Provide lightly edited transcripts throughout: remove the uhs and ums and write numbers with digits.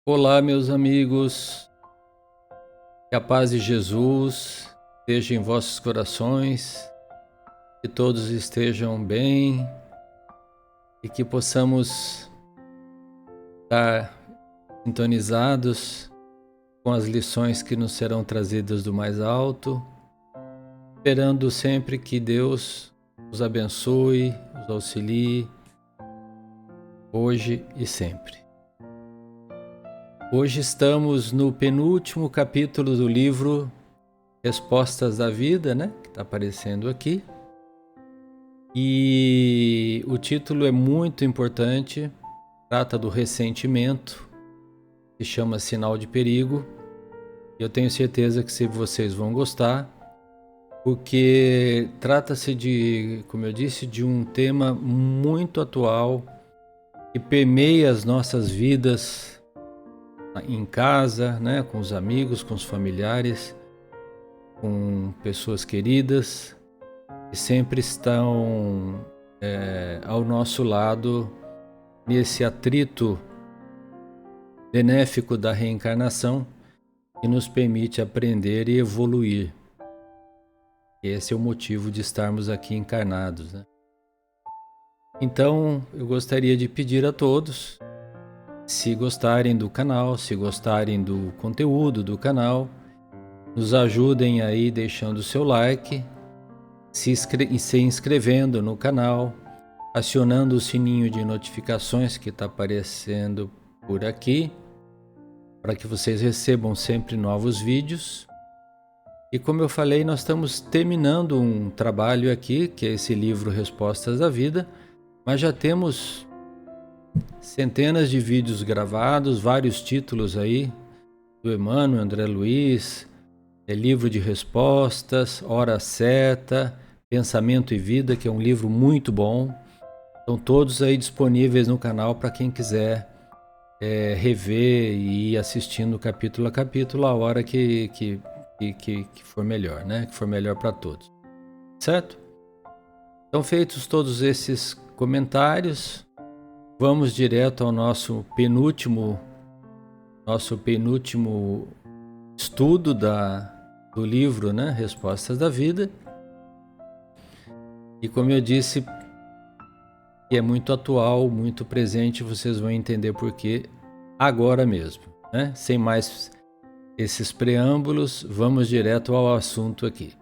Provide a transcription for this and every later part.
Olá, meus amigos, que a paz de Jesus esteja em vossos corações, que todos estejam bem e que possamos estar sintonizados com as lições que nos serão trazidas do mais alto, esperando sempre que Deus os abençoe, os auxilie, hoje e sempre. Hoje estamos no penúltimo capítulo do livro Respostas da Vida, né? Que está aparecendo aqui. E o título é muito importante, trata do ressentimento, que chama Sinal de Perigo. Eu tenho certeza que vocês vão gostar, porque trata-se de, como eu disse, de um tema muito atual que permeia as nossas vidas em casa, né, com os amigos, com os familiares, com pessoas queridas que sempre estão ao nosso lado nesse atrito benéfico da reencarnação que nos permite aprender e evoluir. Esse é o motivo de estarmos aqui encarnados, né? Então, eu gostaria de pedir a todos, se gostarem do canal, se gostarem do conteúdo do canal, nos ajudem aí deixando o seu like, se inscrevendo no canal, acionando o sininho de notificações que está aparecendo por aqui, para que vocês recebam sempre novos vídeos. E como eu falei, nós estamos terminando um trabalho aqui, que é esse livro Respostas da Vida, mas já temos centenas de vídeos gravados, vários títulos aí, do Emmanuel, André Luiz, Livro de Respostas, Hora Certa, Pensamento e Vida, que é um livro muito bom. Estão todos aí disponíveis no canal para quem quiser rever e ir assistindo capítulo a capítulo a hora que for melhor, né? Que for melhor para todos. Certo? Então, feitos todos esses comentários, vamos direto ao nosso penúltimo estudo do livro, né? Respostas da Vida. E como eu disse, que é muito atual, muito presente, vocês vão entender por quê agora mesmo, né? Sem mais esses preâmbulos, vamos direto ao assunto aqui.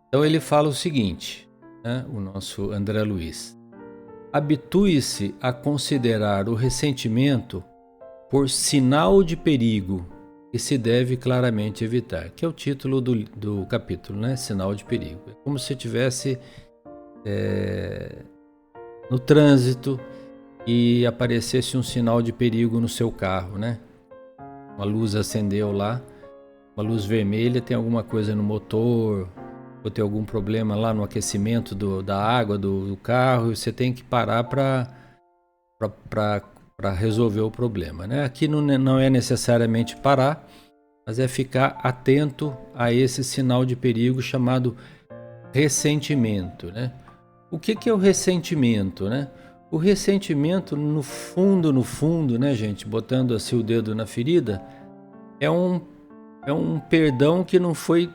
Então ele fala o seguinte, né? O nosso André Luiz: habitue-se a considerar o ressentimento por sinal de perigo que se deve claramente evitar, que é o título do capítulo, né? Sinal de perigo. É como se estivesse no trânsito e aparecesse um sinal de perigo no seu carro, né? Uma luz acendeu lá, uma luz vermelha, tem alguma coisa no motor, ou tem algum problema lá no aquecimento da água do carro, e você tem que parar para resolver o problema, né? Aqui não é necessariamente parar, mas é ficar atento a esse sinal de perigo chamado ressentimento, né? O que é o ressentimento, né? O ressentimento, no fundo, né, gente, botando assim o dedo na ferida, é um perdão que não foi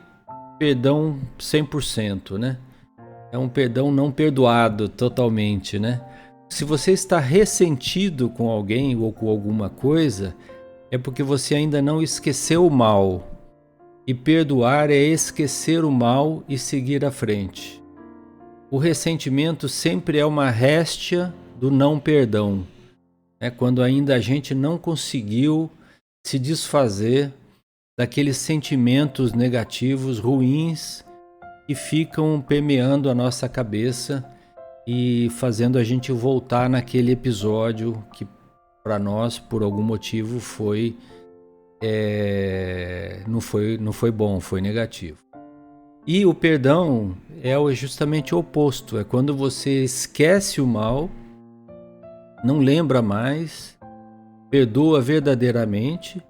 perdão 100%, né? É um perdão não perdoado totalmente, né? Se você está ressentido com alguém ou com alguma coisa, é porque você ainda não esqueceu o mal. E perdoar é esquecer o mal e seguir à frente. O ressentimento sempre é uma réstia do não perdão. É quando ainda a gente não conseguiu se desfazer daqueles sentimentos negativos, ruins, que ficam permeando a nossa cabeça e fazendo a gente voltar naquele episódio que para nós, por algum motivo, não foi bom, foi negativo. E o perdão é justamente o oposto, é quando você esquece o mal, não lembra mais, perdoa verdadeiramente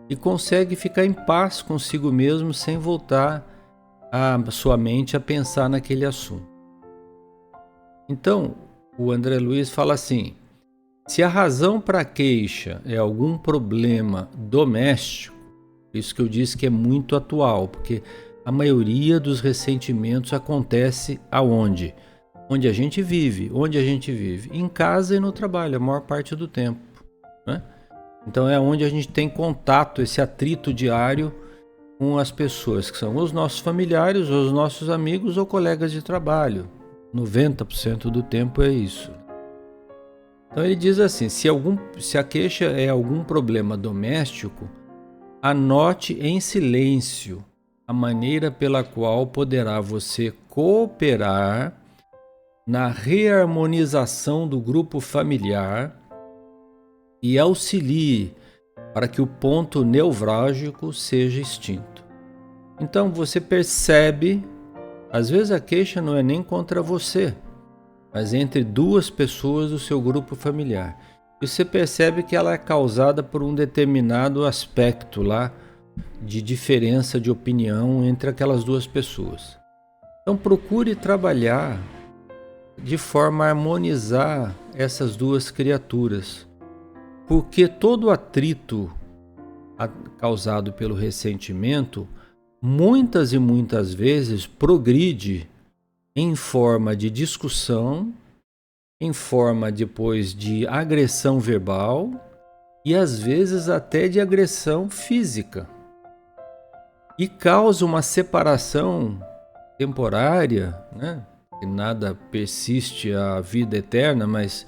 e consegue ficar em paz consigo mesmo sem voltar a sua mente a pensar naquele assunto. Então, o André Luiz fala assim: Se a razão para a queixa é algum problema doméstico, isso que eu disse que é muito atual, porque a maioria dos ressentimentos acontece aonde? Onde a gente vive. Onde a gente vive? Em casa e no trabalho, a maior parte do tempo, né? Então é onde a gente tem contato, esse atrito diário com as pessoas, que são os nossos familiares, os nossos amigos ou colegas de trabalho. 90% do tempo é isso. Então ele diz assim, se a queixa é algum problema doméstico, anote em silêncio a maneira pela qual poderá você cooperar na reharmonização do grupo familiar e auxilie para que o ponto nevrálgico seja extinto. Então você percebe, às vezes a queixa não é nem contra você, mas entre duas pessoas do seu grupo familiar. E você percebe que ela é causada por um determinado aspecto lá de diferença de opinião entre aquelas duas pessoas. Então procure trabalhar de forma a harmonizar essas duas criaturas, porque todo atrito causado pelo ressentimento muitas e muitas vezes progride em forma de discussão, em forma depois de agressão verbal e às vezes até de agressão física. E causa uma separação temporária, né? Que nada persiste a vida eterna, mas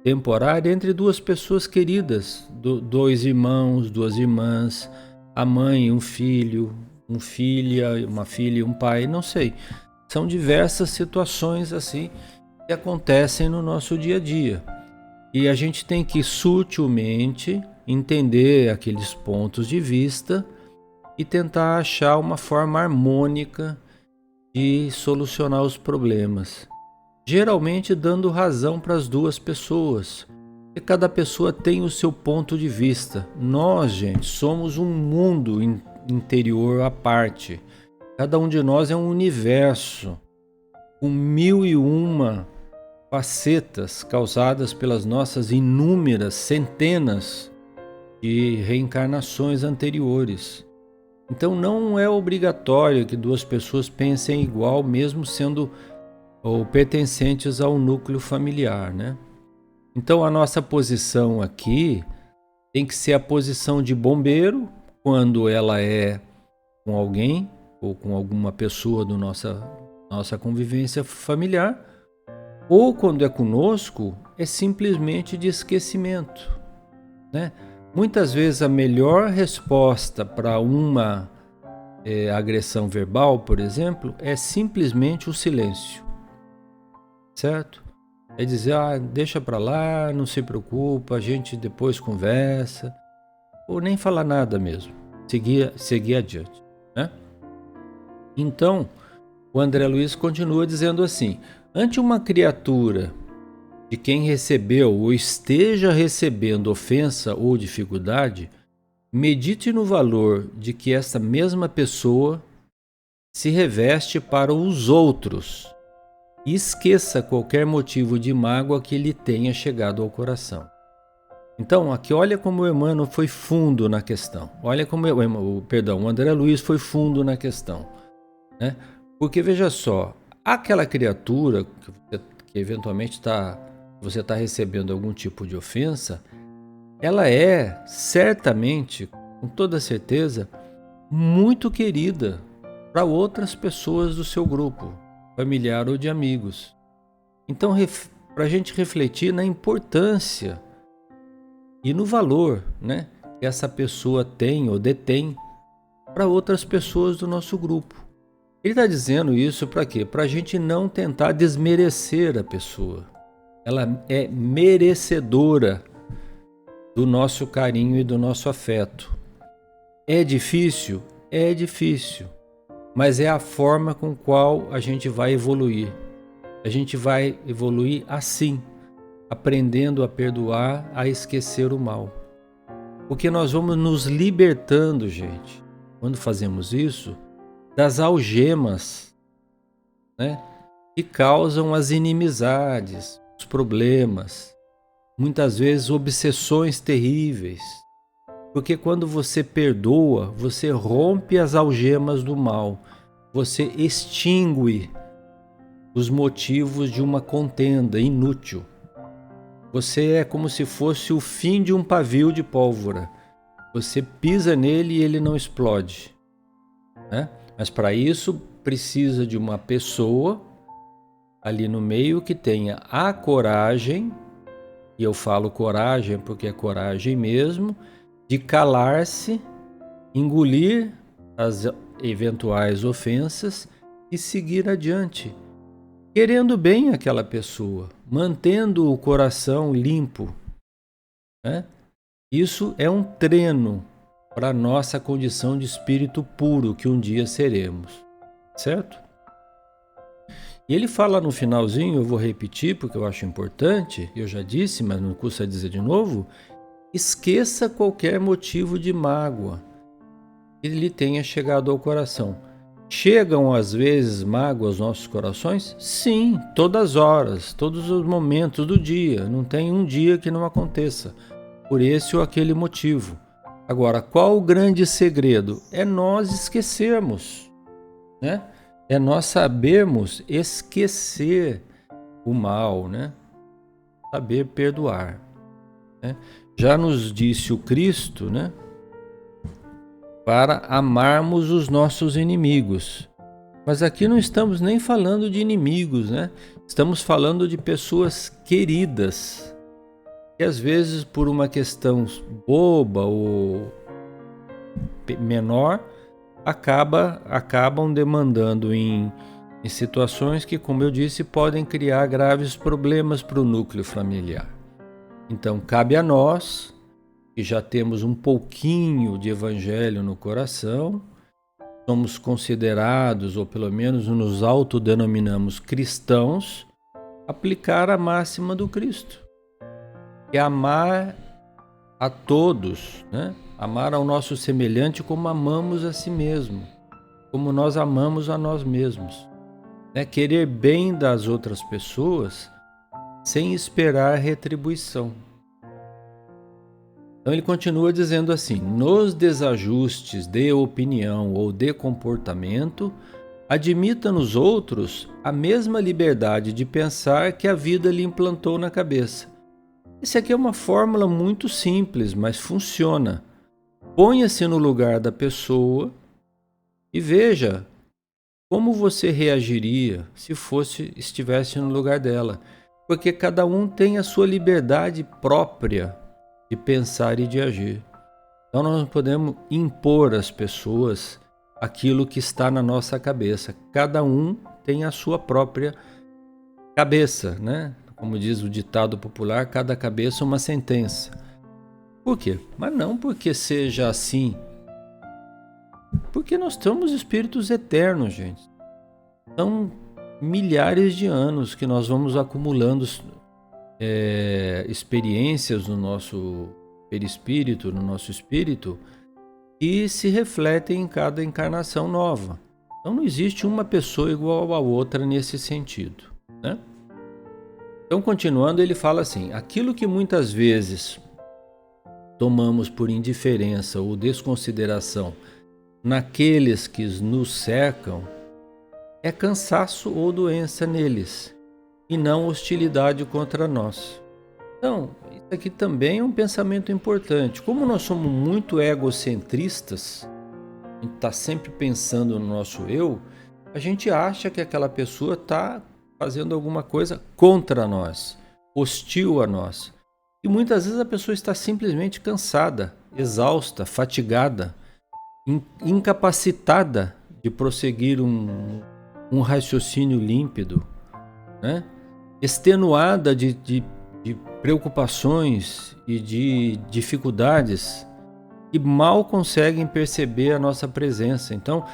temporária entre duas pessoas queridas, dois irmãos, duas irmãs, a mãe, um filho, uma filha e um pai, não sei. São diversas situações assim que acontecem no nosso dia a dia. E a gente tem que sutilmente entender aqueles pontos de vista e tentar achar uma forma harmônica de solucionar os problemas. Geralmente dando razão para as duas pessoas. E cada pessoa tem o seu ponto de vista. Nós, gente, somos um mundo interior à parte. Cada um de nós é um universo com 1001 facetas causadas pelas nossas inúmeras centenas de reencarnações anteriores. Então não é obrigatório que duas pessoas pensem igual, mesmo sendo ou pertencentes ao núcleo familiar, né? Então a nossa posição aqui tem que ser a posição de bombeiro quando ela é com alguém ou com alguma pessoa da nossa convivência familiar, ou quando é conosco, é simplesmente de esquecimento, né? Muitas vezes a melhor resposta para uma agressão verbal, por exemplo, é simplesmente o silêncio, certo? É dizer, deixa para lá, não se preocupa, a gente depois conversa, ou nem falar nada mesmo, seguir adiante, né? Então, o André Luiz continua dizendo assim, ante uma criatura de quem recebeu ou esteja recebendo ofensa ou dificuldade, medite no valor de que essa mesma pessoa se reveste para os outros e esqueça qualquer motivo de mágoa que lhe tenha chegado ao coração. Então, aqui olha como o Emmanuel foi fundo na questão. Olha como o André Luiz foi fundo na questão, né? Porque veja só, aquela criatura que eventualmente você está recebendo algum tipo de ofensa, ela é certamente, com toda certeza, muito querida para outras pessoas do seu grupo, familiar ou de amigos. Então, para a gente refletir na importância e no valor, né, que essa pessoa tem ou detém para outras pessoas do nosso grupo. Ele está dizendo isso para quê? Para a gente não tentar desmerecer a pessoa. Ela é merecedora do nosso carinho e do nosso afeto. É difícil? É difícil. Mas é a forma com qual a gente vai evoluir. A gente vai evoluir assim, aprendendo a perdoar, a esquecer o mal. Porque nós vamos nos libertando, gente, quando fazemos isso, das algemas, né, que causam as inimizades, os problemas. muitas vezes obsessões terríveis. Porque quando você perdoa, você rompe as algemas do mal, você extingue os motivos de uma contenda inútil. Você é como se fosse o fim de um pavio de pólvora. Você pisa nele e ele não explode, né? Mas para isso precisa de uma pessoa ali no meio que tenha a coragem, e eu falo coragem porque é coragem mesmo, de calar-se, engolir as eventuais ofensas e seguir adiante, querendo bem aquela pessoa, mantendo o coração limpo, né? Isso é um treino para a nossa condição de espírito puro que um dia seremos, certo? E ele fala no finalzinho, eu vou repetir porque eu acho importante, eu já disse, mas não custa dizer de novo: esqueça qualquer motivo de mágoa que lhe tenha chegado ao coração. Chegam às vezes mágoas aos nossos corações? Sim, todas as horas, todos os momentos do dia. Não tem um dia que não aconteça, por esse ou aquele motivo. Agora, qual o grande segredo? É nós esquecermos, né? É nós sabermos esquecer o mal, né? Saber perdoar, né? Já nos disse o Cristo, né? Para amarmos os nossos inimigos. Mas aqui não estamos nem falando de inimigos, né? Estamos falando de pessoas queridas, que às vezes por uma questão boba ou menor, acabam demandando em situações que, como eu disse, podem criar graves problemas para o núcleo familiar. Então, cabe a nós, que já temos um pouquinho de evangelho no coração, somos considerados, ou pelo menos nos autodenominamos cristãos, aplicar a máxima do Cristo, que é amar a todos, né? Amar ao nosso semelhante como amamos a si mesmo, como nós amamos a nós mesmos, né? Querer bem das outras pessoas sem esperar retribuição. Então ele continua dizendo assim: nos desajustes de opinião ou de comportamento, admita nos outros a mesma liberdade de pensar que a vida lhe implantou na cabeça. Essa aqui é uma fórmula muito simples, mas funciona. Ponha-se no lugar da pessoa e veja como você reagiria se estivesse no lugar dela. Porque cada um tem a sua liberdade própria de pensar e de agir. Então nós não podemos impor às pessoas aquilo que está na nossa cabeça. Cada um tem a sua própria cabeça, né? Como diz o ditado popular, cada cabeça uma sentença. Por quê? Mas não porque seja assim. Porque nós somos espíritos eternos, gente. São milhares de anos que nós vamos acumulando experiências no nosso perispírito, no nosso espírito, e se refletem em cada encarnação nova. Então não existe uma pessoa igual a outra nesse sentido, né? Então, continuando, ele fala assim: aquilo que muitas vezes tomamos por indiferença ou desconsideração naqueles que nos cercam é cansaço ou doença neles, e não hostilidade contra nós. Então, isso aqui também é um pensamento importante. Como nós somos muito egocentristas, a gente está sempre pensando no nosso eu, a gente acha que aquela pessoa está fazendo alguma coisa contra nós, hostil a nós. E muitas vezes a pessoa está simplesmente cansada, exausta, fatigada, incapacitada de prosseguir um raciocínio límpido, né? Extenuada de preocupações e de dificuldades, e mal conseguem perceber a nossa presença. Então,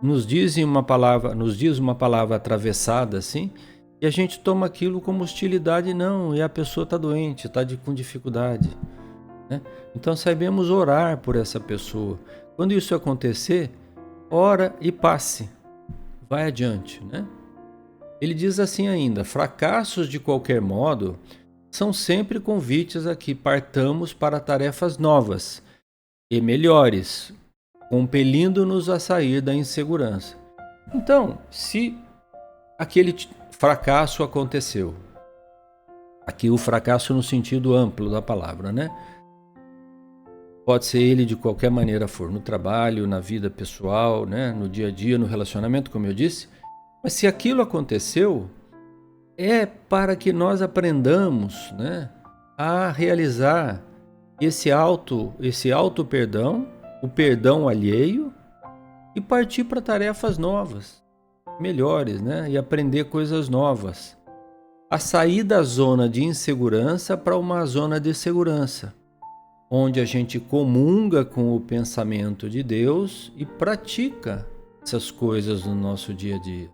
nos diz uma palavra atravessada assim, e a gente toma aquilo como hostilidade. Não, e a pessoa está doente, está com dificuldade, né? Então saibamos orar por essa pessoa. Quando isso acontecer, ora e passe, vai adiante, né? Ele diz assim ainda: fracassos de qualquer modo são sempre convites a que partamos para tarefas novas e melhores, compelindo-nos a sair da insegurança. Então, se aquele fracasso aconteceu, aqui o fracasso no sentido amplo da palavra, né? Pode ser ele de qualquer maneira for, no trabalho, na vida pessoal, né? No dia a dia, no relacionamento, como eu disse. Mas se aquilo aconteceu, é para que nós aprendamos, né, a realizar esse auto perdão, o perdão alheio, e partir para tarefas novas, melhores, né? E aprender coisas novas. A sair da zona de insegurança para uma zona de segurança, onde a gente comunga com o pensamento de Deus e pratica essas coisas no nosso dia a dia.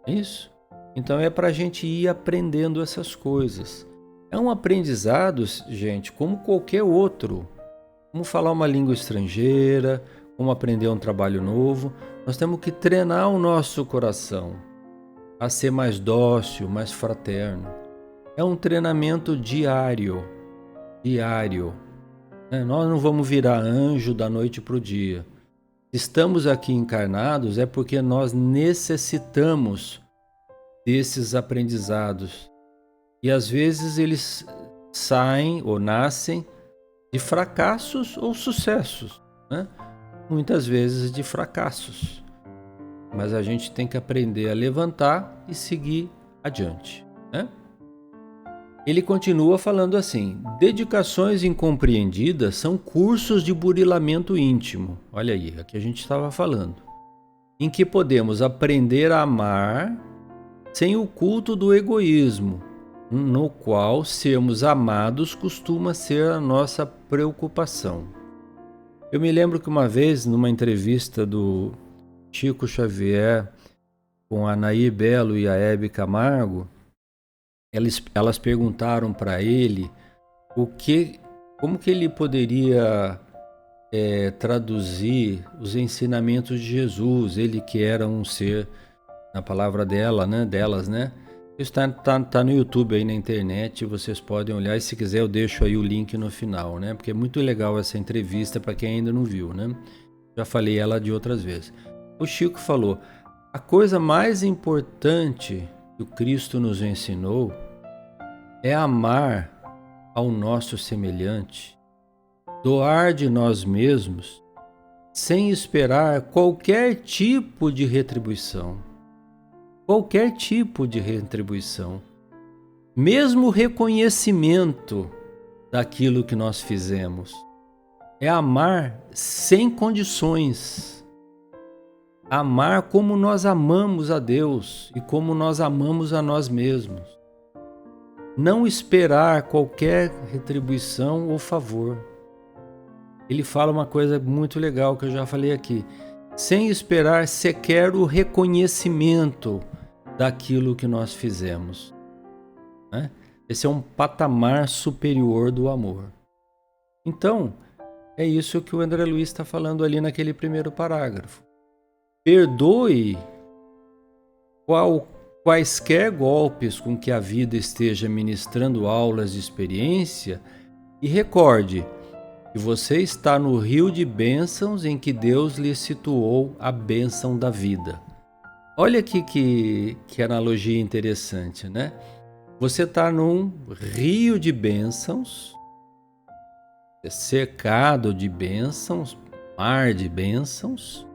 É isso? Então é para a gente ir aprendendo essas coisas. É um aprendizado, gente, como qualquer outro. Como falar uma língua estrangeira, como aprender um trabalho novo. Nós temos que treinar o nosso coração a ser mais dócil, mais fraterno. É um treinamento diário. Nós não vamos virar anjo da noite para o dia. Estamos aqui encarnados é porque nós necessitamos desses aprendizados. E às vezes eles saem ou nascem de fracassos ou sucessos, né? Muitas vezes de fracassos. Mas a gente tem que aprender a levantar e seguir adiante, né? Ele continua falando assim: dedicações incompreendidas são cursos de burilamento íntimo. Olha aí, aqui a gente estava falando. Em que podemos aprender a amar sem o culto do egoísmo, no qual sermos amados costuma ser a nossa preocupação. Eu me lembro que uma vez, numa entrevista do Chico Xavier com a Nair Belo e a Hebe Camargo, elas perguntaram para ele como que ele poderia traduzir os ensinamentos de Jesus, ele que era um ser, na palavra delas, né? Isso tá no YouTube aí na internet, vocês podem olhar, e se quiser eu deixo aí o link no final, né? Porque é muito legal essa entrevista para quem ainda não viu, né? Já falei ela de outras vezes. O Chico falou: a coisa mais importante que o Cristo nos ensinou é amar ao nosso semelhante, doar de nós mesmos, sem esperar qualquer tipo de retribuição. Qualquer tipo de retribuição. Mesmo reconhecimento daquilo que nós fizemos. É amar sem condições. Amar como nós amamos a Deus e como nós amamos a nós mesmos. Não esperar qualquer retribuição ou favor. Ele fala uma coisa muito legal que eu já falei aqui. Sem esperar sequer o reconhecimento daquilo que nós fizemos, né? Esse é um patamar superior do amor. Então, é isso que o André Luiz está falando ali naquele primeiro parágrafo. Perdoe quaisquer golpes com que a vida esteja ministrando aulas de experiência e recorde que você está no rio de bênçãos em que Deus lhe situou a bênção da vida. Olha aqui que analogia interessante, né? Você está num rio de bênçãos, cercado de bênçãos, mar de bênçãos,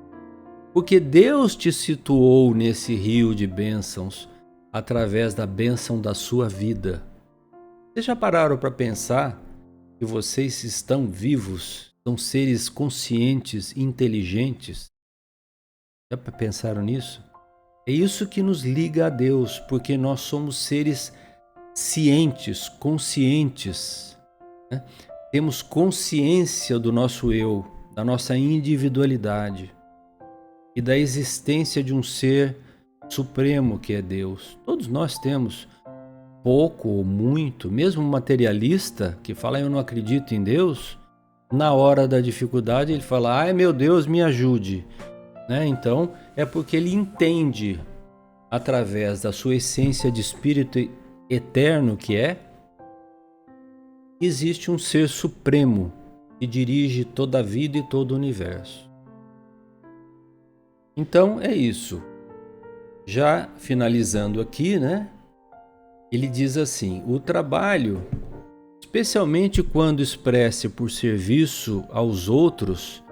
porque Deus te situou nesse rio de bênçãos através da bênção da sua vida. Vocês já pararam para pensar que vocês estão vivos, são seres conscientes, inteligentes? Já pensaram nisso? É isso que nos liga a Deus, porque nós somos seres cientes, conscientes, né? Temos consciência do nosso eu, da nossa individualidade e da existência de um ser supremo que é Deus. Todos nós temos, pouco ou muito, mesmo um materialista que fala eu não acredito em Deus, na hora da dificuldade ele fala, ai meu Deus, me ajude, né? Então é porque ele entende através da sua essência de espírito eterno que é, existe um ser supremo que dirige toda a vida e todo o universo. Então é isso. Já finalizando aqui, né? Ele diz assim: o trabalho, especialmente quando expresse por serviço aos outros,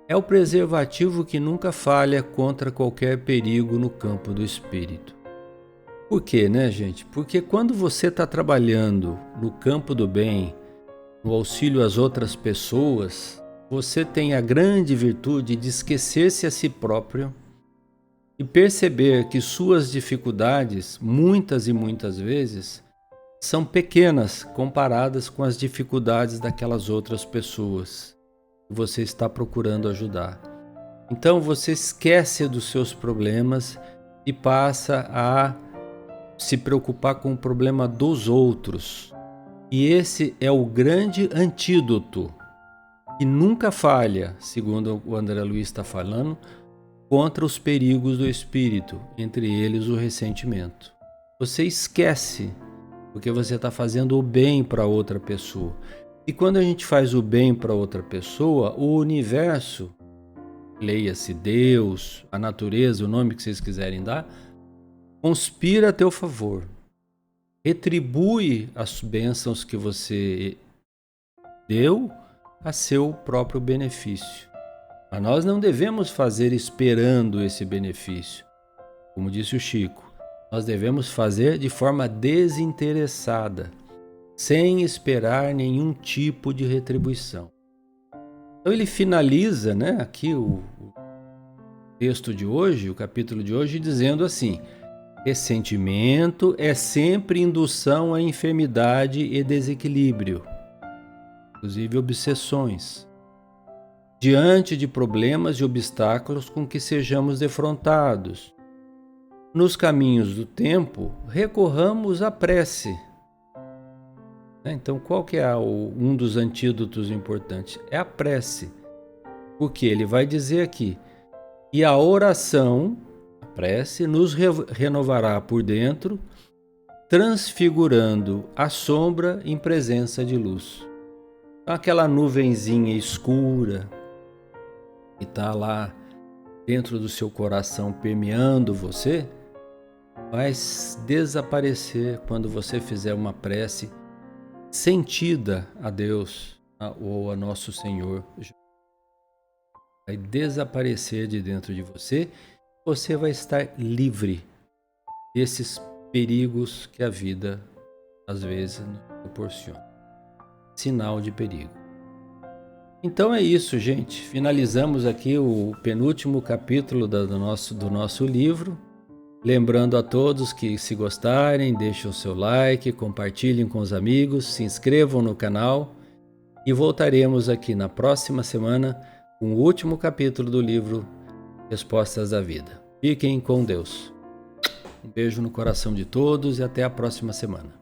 é o preservativo que nunca falha contra qualquer perigo no campo do espírito. Por quê, né, gente? Porque quando você está trabalhando no campo do bem, no auxílio às outras pessoas, você tem a grande virtude de esquecer-se a si próprio e perceber que suas dificuldades, muitas e muitas vezes, são pequenas comparadas com as dificuldades daquelas outras pessoas que você está procurando ajudar. Então você esquece dos seus problemas e passa a se preocupar com o problema dos outros. E esse é o grande antídoto que nunca falha, segundo o André Luiz está falando, contra os perigos do espírito, entre eles o ressentimento. Você esquece, porque você está fazendo o bem para outra pessoa. E quando a gente faz o bem para outra pessoa, o universo, leia-se Deus, a natureza, o nome que vocês quiserem dar, conspira a teu favor. Retribui as bênçãos que você deu a seu próprio benefício. Mas nós não devemos fazer esperando esse benefício. Como disse o Chico, nós devemos fazer de forma desinteressada, sem esperar nenhum tipo de retribuição. Então ele finaliza, né, aqui o texto de hoje, o capítulo de hoje, dizendo assim: ressentimento é sempre indução à enfermidade e desequilíbrio, inclusive obsessões, diante de problemas e obstáculos com que sejamos defrontados. Nos caminhos do tempo, recorramos à prece. Então, qual que é um dos antídotos importantes? É a prece. Porque ele vai dizer aqui: e a oração, a prece, nos renovará por dentro, transfigurando a sombra em presença de luz. Então, aquela nuvenzinha escura que está lá dentro do seu coração permeando você, vai desaparecer quando você fizer uma prece sentida a Deus ou a Nosso Senhor. Vai desaparecer de dentro de você, você vai estar livre desses perigos que a vida às vezes nos proporciona. Sinal de perigo. Então é isso, gente. Finalizamos aqui o penúltimo capítulo do nosso livro. Lembrando a todos que, se gostarem, deixem o seu like, compartilhem com os amigos, se inscrevam no canal e voltaremos aqui na próxima semana com o último capítulo do livro Respostas da Vida. Fiquem com Deus. Um beijo no coração de todos e até a próxima semana.